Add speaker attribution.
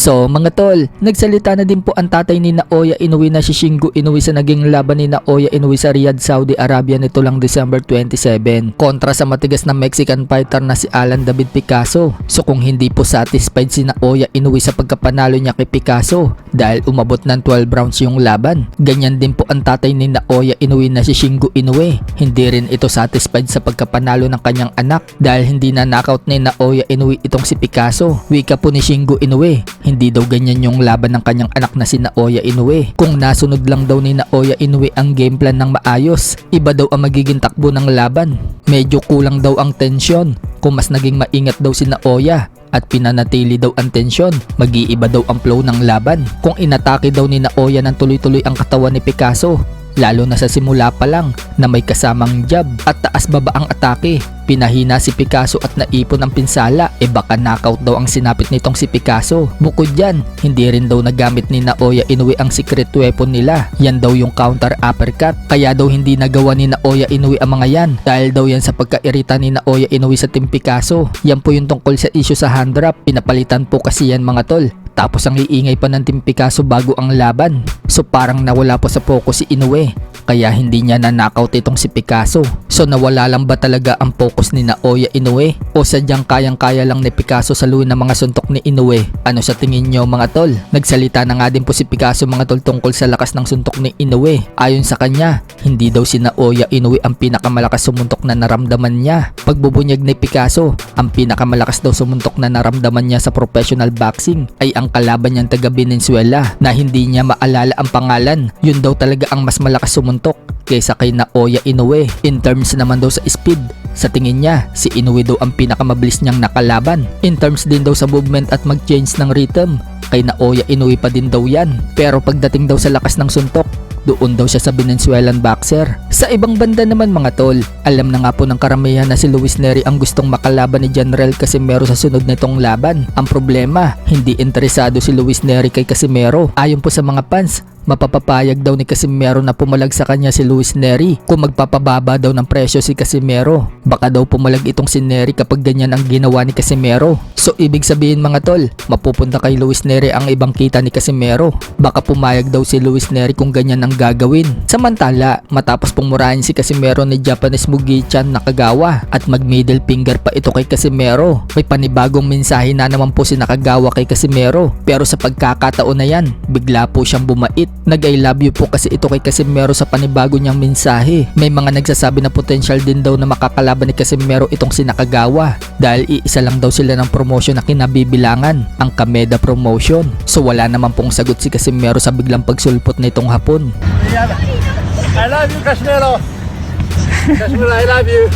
Speaker 1: So mga tol, nagsalita na din po ang tatay ni Naoya Inoue na si Shingo Inoue sa naging laban ni Naoya Inoue sa Riyadh, Saudi Arabia nito lang December 27 kontra sa matigas na Mexican fighter na si Alan David Picasso. So kung hindi po satisfied si Naoya Inoue sa pagkapanalo niya kay Picasso dahil umabot ng 12 rounds yung laban, ganyan din po ang tatay ni Naoya Inoue na si Shingo Inoue. Hindi rin ito satisfied sa pagkapanalo ng kanyang anak dahil hindi na knockout ni Naoya Inoue itong si Picasso. Wika po ni Shingo Inoue, hindi daw ganyan yung laban ng kanyang anak na si Naoya Inoue. Kung nasunod lang daw ni Naoya Inoue ang game plan ng maayos, iba daw ang magiging takbo ng laban. Medyo kulang daw ang tensyon. Kung mas naging maingat daw si Naoya at pinanatili daw ang tensyon, mag-iiba daw ang flow ng laban. Kung inatake daw ni Naoya ng tuloy-tuloy ang katawan ni Picasso, lalo na sa simula pa lang na may kasamang jab at taas baba ang atake, pinahina si Picasso at naipon ang pinsala, baka knockout daw ang sinapit nitong si Picasso. Bukod dyan, hindi rin daw nagamit ni Naoya Inoue ang secret weapon nila. Yan daw yung counter uppercut. Kaya daw hindi nagawa ni Naoya Inoue ang mga yan dahil daw yan sa pagkairita ni Naoya Inoue sa Team Picasso. Yan po yung tungkol sa issue sa hand wrap. Pinapalitan po kasi yan mga tol. Tapos ang iingay pa ng Team Picasso bago ang laban. So parang nawala po sa focus si Inoue, kaya hindi niya na-knockout itong si Picasso. So nawala lang ba talaga ang focus ni Naoya Inoue o sadyang kayang-kaya lang ni Picasso saluhin ng mga suntok ni Inoue? Ano sa tingin nyo mga tol? Nagsalita na nga din po si Picasso mga tol tungkol sa lakas ng suntok ni Inoue. Ayon sa kanya, hindi daw si Naoya Inoue ang pinakamalakas sumuntok na naramdaman niya. Pagbubunyag ni Picasso, ang pinakamalakas daw sumuntok na naramdaman niya sa professional boxing ay ang kalaban niyang taga Venezuela na hindi niya maalala ang pangalan. Yun daw talaga ang mas malakas sumuntok kaysa kay Naoya Inoue. In terms naman daw sa speed, sa tingin niya, si Inoue daw ang pinakamabilis niyang nakalaban. In terms din daw sa movement at mag-change ng rhythm, kay Naoya Inoue pa din daw yan. Pero pagdating daw sa lakas ng suntok, doon daw siya sa Venezuelan boxer. Sa ibang banda naman mga tol, alam na nga po ng karamihan na si Luis Nery ang gustong makalaban ni General Casimero sa sunod nitong laban. Ang problema, hindi interesado si Luis Nery kay Casimero. Ayon po sa mga fans, mapapapayag daw ni Casimero na pumalag sa kanya si Luis Nery kung magpapababa daw ng presyo si Casimero. Baka daw pumalag itong si Nery kapag ganyan ang ginawa ni Casimero. So ibig sabihin mga tol, mapupunta kay Luis Nery ang ibang kita ni Casimero. Baka pumayag daw si Luis Nery kung ganyan ang gagawin. Samantala, matapos pumurahin si Casimero ni Japanese Mugi-chan Nakagawa at mag middle finger pa ito kay Casimero, may panibagong mensahe na naman po si Nakagawa kay Casimero. Pero sa pagkakataon na yan, bigla po siyang bumait. Nag-I love you po kasi ito kay Casimero sa panibago niyang mensahe. May mga nagsasabi na potential din daw na makakalaban ni Casimero itong si Nakagawa dahil iisa lang daw sila ng promotion na kinabibilangan, ang Kameda Promotion. So wala naman pong sagot si Casimero sa biglang pagsulpot na itong hapon.
Speaker 2: I love you, Casimero. Casimero, I love you.